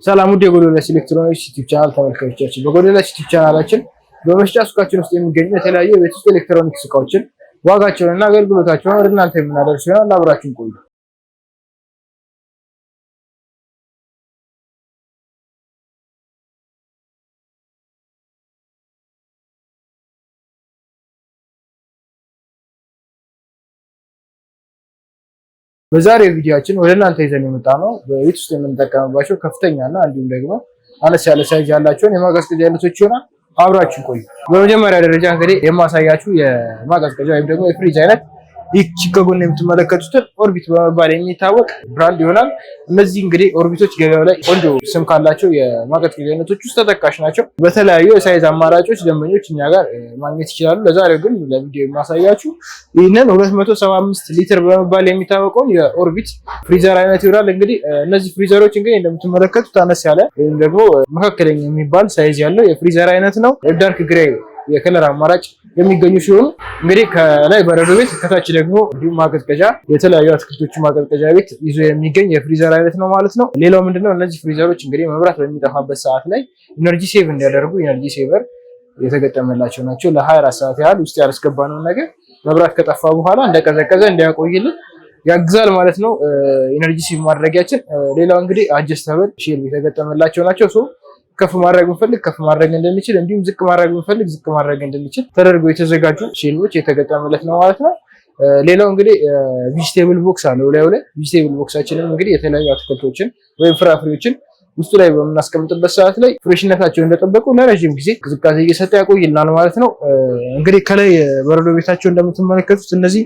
ሰላም ውድ የጎዶልያስ ኤሌክትሮኒክስ ዩቲዩብ ቻናል ተመልካቾቻችን፣ በጎዶልያስ ዩቲዩብ ቻናላችን በመሸጫ ሱቃችን ውስጥ የሚገኙ የተለያዩ የቤት ውስጥ ኤሌክትሮኒክስ እቃዎችን ዋጋቸውንና አገልግሎታቸውን ወደ እናንተ የምናደርስ ይሆናል። አብራችሁን ቆዩ። በዛሬው ቪዲዮአችን ወደ እናንተ ይዘን የመጣነው በቤት ውስጥ የምንጠቀምባቸው ከፍተኛና እንዲሁም ደግሞ አነስ ያለ ሳይዝ ያላቸውን የማቀዝቀዣ አይነቶች ይሆናል። አብራችሁ ቆዩ። በመጀመሪያ ደረጃ እንግዲህ የማሳያችሁ የማቀዝቀዣ ወይም ደግሞ የፍሪጅ አይነት ይህች ከጎን የምትመለከቱትን ኦርቢት በመባል የሚታወቅ ብራንድ ይሆናል። እነዚህ እንግዲህ ኦርቢቶች ገበያው ላይ ቆንጆ ስም ካላቸው የማቀዝቀዣ አይነቶች ውስጥ ተጠቃሽ ናቸው። በተለያዩ የሳይዝ አማራጮች ደንበኞች እኛ ጋር ማግኘት ይችላሉ። ለዛሬው ግን ለቪዲዮ የማሳያችሁ ይህንን 275 ሊትር በመባል የሚታወቀውን የኦርቢት ፍሪዘር አይነት ይሆናል። እንግዲህ እነዚህ ፍሪዘሮች እንግዲህ እንደምትመለከቱት አነስ ያለ ወይም ደግሞ መካከለኛ የሚባል ሳይዝ ያለው የፍሪዘር አይነት ነው። ዳርክ ግሬ የከለር አማራጭ የሚገኙ ሲሆኑ እንግዲህ ከላይ በረዶ ቤት ከታች ደግሞ እንዲሁም ማቀዝቀዣ የተለያዩ አትክልቶች ማቀዝቀዣ ቤት ይዞ የሚገኝ የፍሪዘር አይነት ነው ማለት ነው። ሌላው ምንድነው እነዚህ ፍሪዘሮች እንግዲህ መብራት በሚጠፋበት ሰዓት ላይ ኢነርጂ ሴቭ እንዲያደርጉ ኢነርጂ ሴቨር የተገጠመላቸው ናቸው። ለ24 ሰዓት ያህል ውስጥ ያላስገባነው ነገር መብራት ከጠፋ በኋላ እንደቀዘቀዘ እንዲያቆይልን ያግዛል ማለት ነው ኢነርጂ ሴቭ ማድረጊያችን። ሌላው እንግዲህ አጀስተብል ሼልፍ የተገጠመላቸው ናቸው። ከፍ ማድረግ ብንፈልግ ከፍ ማድረግ እንድንችል እንዲሁም ዝቅ ማድረግ ብንፈልግ ዝቅ ማድረግ እንድንችል ተደርገው የተዘጋጁ ሼልፎች የተገጠመለት ነው ማለት ነው። ሌላው እንግዲህ ቪጂቴብል ቦክስ አለው ላይ ቪጂቴብል ቦክሳችንን እንግዲህ የተለያዩ አትክልቶችን ወይም ፍራፍሬዎችን ውስጡ ላይ በምናስቀምጥበት ሰዓት ላይ ፍሬሽነታቸው እንደጠበቁ ለረጅም ጊዜ ቅዝቃዜ እየሰጠ ያቆይልናል ማለት ነው። እንግዲህ ከላይ በረዶ ቤታቸው እንደምትመለከቱት እነዚህ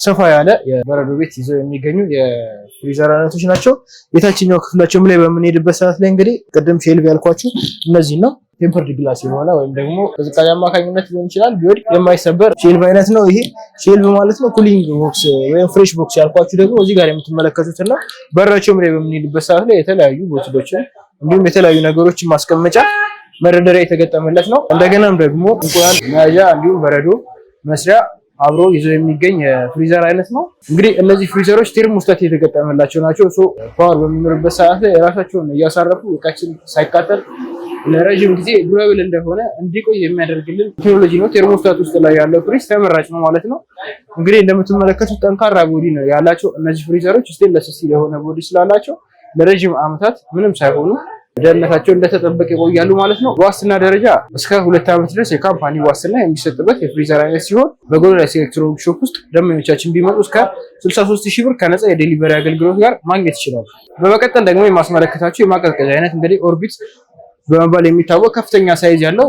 ሰፋ ያለ የበረዶ ቤት ይዘው የሚገኙ የፍሪዘር አይነቶች ናቸው። የታችኛው ክፍላቸውም ላይ በምንሄድበት ሰዓት ላይ እንግዲህ ቅድም ሼልፍ ያልኳችሁ እነዚህ ነው። ቴምፐርድ ግላስ የሆነ ወይም ደግሞ ቅዝቃዜ አማካኝነት ሊሆን ይችላል ቢወድቅ የማይሰበር ሼልፍ አይነት ነው። ይሄ ሼልፍ ማለት ነው። ኩሊንግ ቦክስ ወይም ፍሬሽ ቦክስ ያልኳችሁ ደግሞ እዚህ ጋር የምትመለከቱት ነው። በራቸውም ላይ በምንሄድበት ሰዓት ላይ የተለያዩ ቦትሎችን እንዲሁም የተለያዩ ነገሮችን ማስቀመጫ መደርደሪያ የተገጠመለት ነው። እንደገናም ደግሞ እንቁላል መያዣ እንዲሁም በረዶ መስሪያ አብሮ ይዞ የሚገኝ የፍሪዘር አይነት ነው። እንግዲህ እነዚህ ፍሪዘሮች ቴርሞስታት የተገጠመላቸው ናቸው። ፓወር በሚኖርበት ሰዓት ላይ ራሳቸውን እያሳረፉ እቃችን ሳይቃጠል ለረጅም ጊዜ ዱራብል እንደሆነ እንዲቆይ የሚያደርግልን ቴክኖሎጂ ነው። ቴርሞስታት ውስጥ ላይ ያለው ፍሪዝ ተመራጭ ነው ማለት ነው። እንግዲህ እንደምትመለከቱት ጠንካራ ቦዲ ነው ያላቸው እነዚህ ፍሪዘሮች። ስቴንለስ ስቲል የሆነ ቦዲ ስላላቸው ለረጅም ዓመታት ምንም ሳይሆኑ ደህንነታቸው እንደተጠበቀ ይቆያሉ ማለት ነው። በዋስትና ደረጃ እስከ 2 ዓመት ድረስ የካምፓኒ ዋስትና የሚሰጥበት የፍሪዘር አይነት ሲሆን በጎዶልያስ ኤሌክትሮኒክስ ሾፕ ውስጥ ደንበኞቻችን ቢመጡ እስከ 63000 ብር ከነፃ የዴሊቨሪ አገልግሎት ጋር ማግኘት ይችላሉ። በመቀጠል ደግሞ የማስመለከታቸው የማቀዝቀዣ አይነት እንግዲህ ኦርቢት በመባል የሚታወቅ ከፍተኛ ሳይዝ ያለው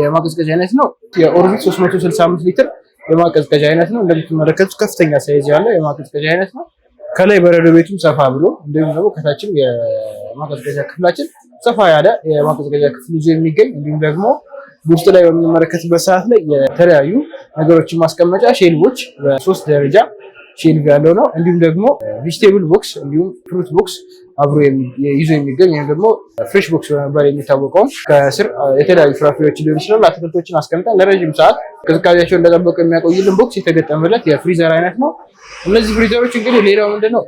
የማቀዝቀዣ አይነት ነው። የኦርቢት 365 ሊትር የማቀዝቀዣ አይነት ነው። እንደምትመለከቱት ከፍተኛ ሳይዝ ያለው የማቀዝቀዣ አይነት ነው። ከላይ በረዶ ቤቱም ሰፋ ብሎ እንዲሁም ደግሞ ከታችም የማቀዝቀዣ ክፍላችን ሰፋ ያለ የማቀዝቀዣ ክፍል ይዞ የሚገኝ እንዲሁም ደግሞ ውስጥ ላይ በምንመለከትበት ሰዓት ላይ የተለያዩ ነገሮችን ማስቀመጫ ሼልፎች በ3 ደረጃ ሼልፍ ያለው ነው። እንዲሁም ደግሞ ቬጂቴብል ቦክስ እንዲሁም ፍሩት ቦክስ አብሮ ይዞ የሚገኝ ወይም ደግሞ ፍሬሽ ቦክስ በመባል የሚታወቀው ከስር የተለያዩ ፍራፍሬዎች ሊሆን ይችላል አትክልቶችን አስቀምጠን ለረጅም ሰዓት ቅዝቃዜያቸውን እንደጠበቀ የሚያቆይልን ቦክስ የተገጠመለት የፍሪዘር አይነት ነው። እነዚህ ፍሪዘሮች እንግዲህ ሌላው ምንድነው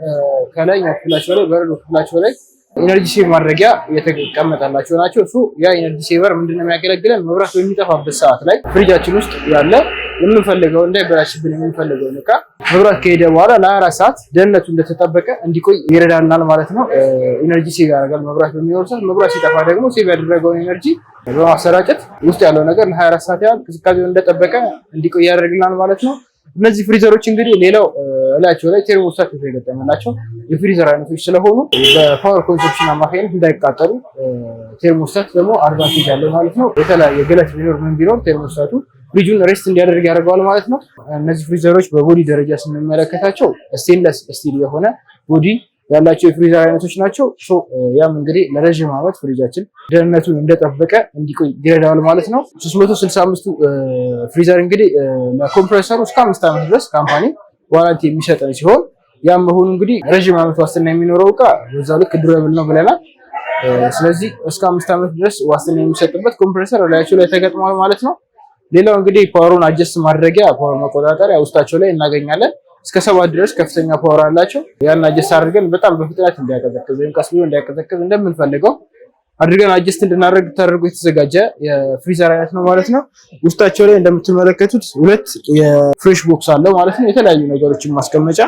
ከላይኛው ክፍላቸው ላይ በረዶ ክፍላቸው ላይ ኢነርጂ ሴቭ ማድረጊያ የተቀመጠላቸው ናቸው። ያ ኢነርጂ ሴቨር ምንድነው የሚያገለግለን መብራት በሚጠፋበት ሰዓት ላይ ፍሪጃችን ውስጥ ያለ የምንፈልገው እንዳይበላሽብን የምንፈልገው እቃ መብራት ከሄደ በኋላ ለ24 ሰዓት ደህንነቱ እንደተጠበቀ እንዲቆይ ይረዳናል ማለት ነው። ኢነርጂ ሴቭ ያደርጋል መብራት በሚኖር ሰዓት። መብራት ሲጠፋ ደግሞ ሴቭ ያደረገውን ኢነርጂ በማሰራጨት ውስጥ ያለው ነገር ለ24 ሰዓት ያህል ቅዝቃዜውን እንደጠበቀ እንዲቆይ ያደርግልናል ማለት ነው። እነዚህ ፍሪዘሮች እንግዲህ ሌላው እላቸው ላይ ቴርሞስታት የተገጠመላቸው የፍሪዘር አይነቶች ስለሆኑ በፓወር ኮንሰፕሽን አማካኝነት እንዳይቃጠሉ ቴርሞስታት ደግሞ አድቫንቴጅ አለው ማለት ነው። የተለያየ ገለት ቢኖር ምን ቢኖር ቴርሞስታቱ ፍሪጁን ሬስት እንዲያደርግ ያደርገዋል ማለት ነው። እነዚህ ፍሪዘሮች በቦዲ ደረጃ ስንመለከታቸው ስቴንለስ ስቲል የሆነ ቦዲ ያላቸው የፍሪዘር አይነቶች ናቸው። ያም እንግዲህ ለረጅም ዓመት ፍሪጃችን ደህንነቱን እንደጠበቀ እንዲቆይ ይረዳዋል ማለት ነው። 365 ፍሪዘር እንግዲህ ለኮምፕረሰሩ እስከ 5 ዓመት ድረስ ካምፓኒ ዋራንቲ የሚሰጠን ሲሆን ያም መሆኑ እንግዲህ ረጅም ዓመት ዋስትና የሚኖረው እቃ በዛው ልክ ዱራብል ነው ብለናል። ስለዚህ እስከ 5 ዓመት ድረስ ዋስትና የሚሰጥበት ኮምፕረሰር ላያቸው ላይ ተገጥሟል ማለት ነው። ሌላው እንግዲህ ፓወሩን አጀስት ማድረጊያ ፓወር መቆጣጠሪያ ውስጣቸው ላይ እናገኛለን። እስከ 7 ድረስ ከፍተኛ ፓወር አላቸው። ያን አጀስት አድርገን በጣም በፍጥነት እንዲያቀዘቅዝ ወይም ቀስ ብሎ እንዲያቀዘቅዝ እንደምንፈልገው አድርገን አጀስት እንድናደርግ ተደርጎ የተዘጋጀ የፍሪዘር አይነት ነው ማለት ነው። ውስጣቸው ላይ እንደምትመለከቱት 2 የፍሬሽ ቦክስ አለው ማለት ነው። የተለያዩ ነገሮችን ማስቀመጫ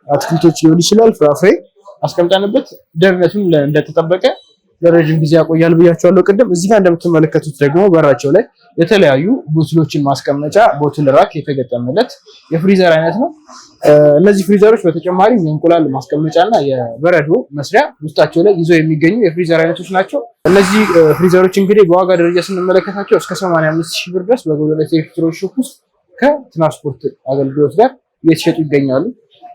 አትክልቶች ሊሆን ይችላል፣ ፍራፍሬ አስቀምጠንበት ደህንነቱን እንደተጠበቀ ለረጅም ጊዜ ያቆያል ብያቸዋለሁ ቅድም። እዚህ ጋር እንደምትመለከቱት ደግሞ በራቸው ላይ የተለያዩ ቦትሎችን ማስቀመጫ ቦትል ራክ የተገጠመለት የፍሪዘር አይነት ነው። እነዚህ ፍሪዘሮች በተጨማሪም የእንቁላል ማስቀመጫና የበረዶ መስሪያ ውስጣቸው ላይ ይዘው የሚገኙ የፍሪዘር አይነቶች ናቸው። እነዚህ ፍሪዘሮች እንግዲህ በዋጋ ደረጃ ስንመለከታቸው እስከ 85,000 ብር ድረስ በጎዶልያስ ኤሌክትሮኒክስ ሾፕ ውስጥ ከትራንስፖርት አገልግሎት ጋር እየተሸጡ ይገኛሉ።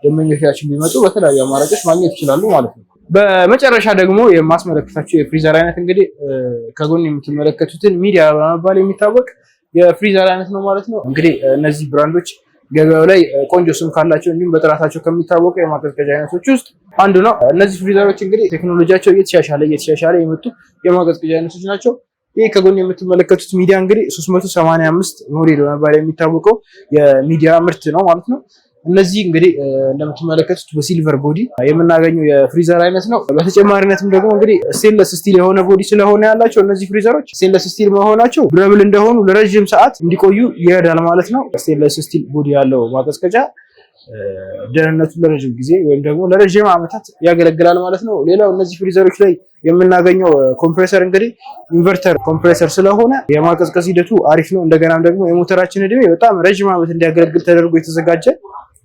ደንበኞቻችን ቢመጡ በተለያዩ አማራጮች ማግኘት ይችላሉ ማለት ነው። በመጨረሻ ደግሞ የማስመለከታቸው የፍሪዘር አይነት እንግዲህ ከጎን የምትመለከቱትን ሚዲያ በመባል የሚታወቅ የፍሪዘር አይነት ነው ማለት ነው። እንግዲህ እነዚህ ብራንዶች ገበያው ላይ ቆንጆ ስም ካላቸው እንዲሁም በጥራታቸው ከሚታወቁ የማቀዝቀዣ አይነቶች ውስጥ አንዱ ነው። እነዚህ ፍሪዘሮች እንግዲህ ቴክኖሎጂያቸው እየተሻሻለ የመጡ የማቀዝቀዣ አይነቶች ናቸው። ይህ ከጎን የምትመለከቱት ሚዲያ እንግዲህ 385 ሞዴል በመባል የሚታወቀው የሚዲያ ምርት ነው ማለት ነው። እነዚህ እንግዲህ እንደምትመለከቱት በሲልቨር ቦዲ የምናገኘው የፍሪዘር አይነት ነው። በተጨማሪነትም ደግሞ እንግዲህ ስቴንለስ ስቲል የሆነ ቦዲ ስለሆነ ያላቸው እነዚህ ፍሪዘሮች ስቴንለስ ስቲል መሆናቸው ዱረብል እንደሆኑ ለረጅም ሰዓት እንዲቆዩ ይረዳል ማለት ነው። ስቴንለስ ስቲል ቦዲ ያለው ማቀዝቀዣ ደህንነቱ ለረጅም ጊዜ ወይም ደግሞ ለረጅም ዓመታት ያገለግላል ማለት ነው። ሌላው እነዚህ ፍሪዘሮች ላይ የምናገኘው ኮምፕሬሰር እንግዲህ ኢንቨርተር ኮምፕሬሰር ስለሆነ የማቀዝቀዝ ሂደቱ አሪፍ ነው። እንደገናም ደግሞ የሞተራችን እድሜ በጣም ረጅም ዓመት እንዲያገለግል ተደርጎ የተዘጋጀ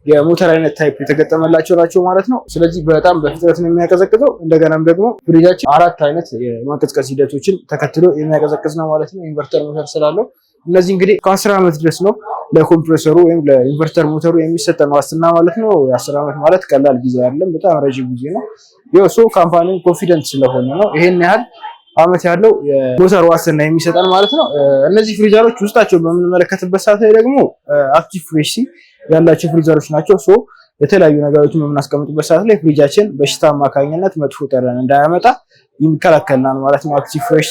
የሞተር አይነት ታይፕ የተገጠመላቸው ናቸው ማለት ነው። ስለዚህ በጣም በፍጥነት ነው የሚያቀዘቅዘው። እንደገናም ደግሞ ፍሪጃችን 4 አይነት የማቀዝቀዝ ሂደቶችን ተከትሎ የሚያቀዘቅዝ ነው ማለት ነው። ኢንቨርተር ሞተር ስላለው እነዚህ እንግዲህ ከ10 ዓመት ድረስ ነው ለኮምፕሬሰሩ ወይም ለኢንቨርተር ሞተሩ የሚሰጠን ዋስትና ማለት ነው። የ10 ዓመት ማለት ቀላል ጊዜ አይደለም፣ በጣም ረጅም ጊዜ ነው። የሶ ካምፓኒው ኮንፊደንት ስለሆነ ነው ይሄን ያህል ዓመት ያለው የሞተር ዋስትና የሚሰጠን ማለት ነው። እነዚህ ፍሪዘሮች ውስጣቸው በምንመለከትበት ሰዓት ላይ ደግሞ አክቲቭ ፍሬሽ ያላቸው ፍሪዘሮች ናቸው። የተለያዩ ነገሮችን በምናስቀምጥበት ሰዓት ላይ ፍሪጃችን በሽታ አማካኝነት መጥፎ ጠረን እንዳያመጣ ይከላከልናል ማለት ነው አክቲቭ ፍሬሽ።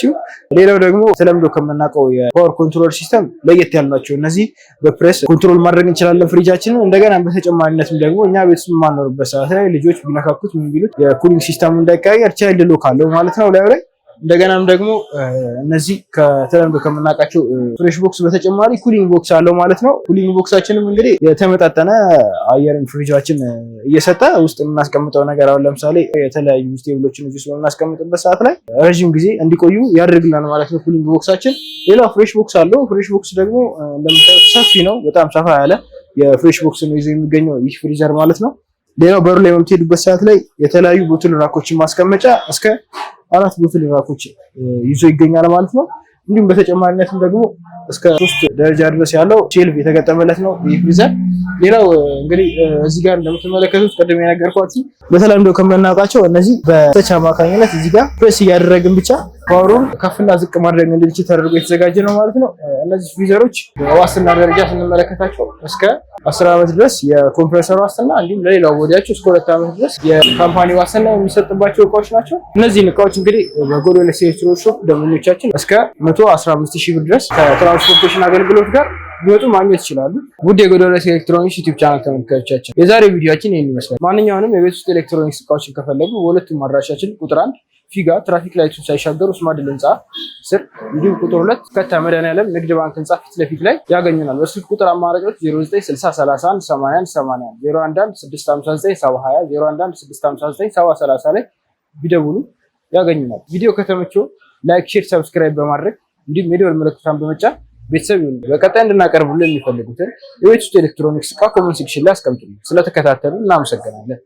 ሌላው ደግሞ ተለምዶ ከምናውቀው የፓወር ኮንትሮል ሲስተም ለየት ያሉ ናቸው። እነዚህ በፕሬስ ኮንትሮል ማድረግ እንችላለን ፍሪጃችንን። እንደገና በተጨማሪነትም ደግሞ እኛ ቤት ውስጥ የማንኖርበት ሰዓት ላይ ልጆች ቢነካኩት ምን ቢሉት የኩሊንግ ሲስተሙ እንዳይቀያየር ቻይልድ ሎክ አለው ማለት ነው ላይ እንደገናም ደግሞ እነዚህ ከተለምዶ ከምናውቃቸው ፍሬሽ ቦክስ በተጨማሪ ኩሊንግ ቦክስ አለው ማለት ነው። ኩሊንግ ቦክሳችንም እንግዲህ የተመጣጠነ አየርን ፍሪጃችን እየሰጠ ውስጥ የምናስቀምጠው ነገር አሁን ለምሳሌ የተለያዩ ቬጅቴብሎችን ውስጥ በምናስቀምጥበት ሰዓት ላይ ረጅም ጊዜ እንዲቆዩ ያደርግልናል ማለት ነው ኩሊንግ ቦክሳችን። ሌላው ፍሬሽ ቦክስ አለው። ፍሬሽ ቦክስ ደግሞ እንደምታዩት ሰፊ ነው፣ በጣም ሰፋ ያለ የፍሬሽ ቦክስ ነው ይዞ የሚገኘው ይህ ፍሪዘር ማለት ነው። ሌላው በሩ ላይ በምትሄዱበት ሰዓት ላይ የተለያዩ ቦትል ራኮችን ማስቀመጫ እስከ 4 ቦትል ራኮች ይዞ ይገኛል ማለት ነው። እንዲሁም በተጨማሪነትም ደግሞ እስከ 3 ደረጃ ድረስ ያለው ሼልፍ የተገጠመለት ነው ይህ ፍሪዘር። ሌላው እንግዲህ እዚህ ጋር እንደምትመለከቱት ቀደም የነገርኳችሁ በተለምዶ ከምናውቃቸው እነዚህ በተች አማካኝነት እዚህ ጋር ፕሬስ እያደረግን ብቻ ፓወሩን ከፍና ዝቅ ማድረግ እንድንችል ተደርጎ የተዘጋጀ ነው ማለት ነው። እነዚህ ፍሪዘሮች በዋስትና ደረጃ ስንመለከታቸው እስከ 10 ዓመት ድረስ የኮምፕሬሰር ዋስትና እንዲሁም ለሌላው ቦዲያቸው እስከ 2 ዓመት ድረስ የካምፓኒ ዋስትና የሚሰጥባቸው እቃዎች ናቸው። እነዚህን እቃዎች እንግዲህ በጎዶልያስ ኤሌክትሮኒክስ ሾፕ ደንበኞቻችን እስከ 115,000 ብር ድረስ ከትራንስፖርቴሽን አገልግሎት ጋር ቢወጡ ማግኘት ይችላሉ። ውድ የጎዶልያስ ኤሌክትሮኒክስ ዩቲዩብ ቻናል ተመልካቾቻችን የዛሬው ቪዲዮአችን ይሄን ይመስላል። ማንኛውንም የቤት ውስጥ ኤሌክትሮኒክስ እቃዎችን ከፈለጉ በሁለቱም አድራሻችን ቁጥር 1 ፊጋ ትራፊክ ላይቱ ሳይሻገሩ ስማድል ህንፃ ስር እንዲሁም ቁጥር 2 ከታ መድኃኒዓለም ንግድ ባንክ ህንፃ ፊት ለፊት ላይ ያገኙናል። በስልክ ቁጥር አማራጮች 0960318181 0116597020 0116597030 ላይ ቢደውሉ ያገኙናል። ቪዲዮ ከተመቸው ላይክ፣ ሼር፣ ሰብስክራይብ በማድረግ እንዲሁም የደወል ምልክቱን በመጫን ቤተሰብ ይሁኑ። በቀጣይ እንድናቀርብልን የሚፈልጉትን የቤት ውስጥ ኤሌክትሮኒክስ እቃ ኮሜንት ሴክሽን ላይ አስቀምጡልን። ስለተከታተሉ እናመሰግናለን።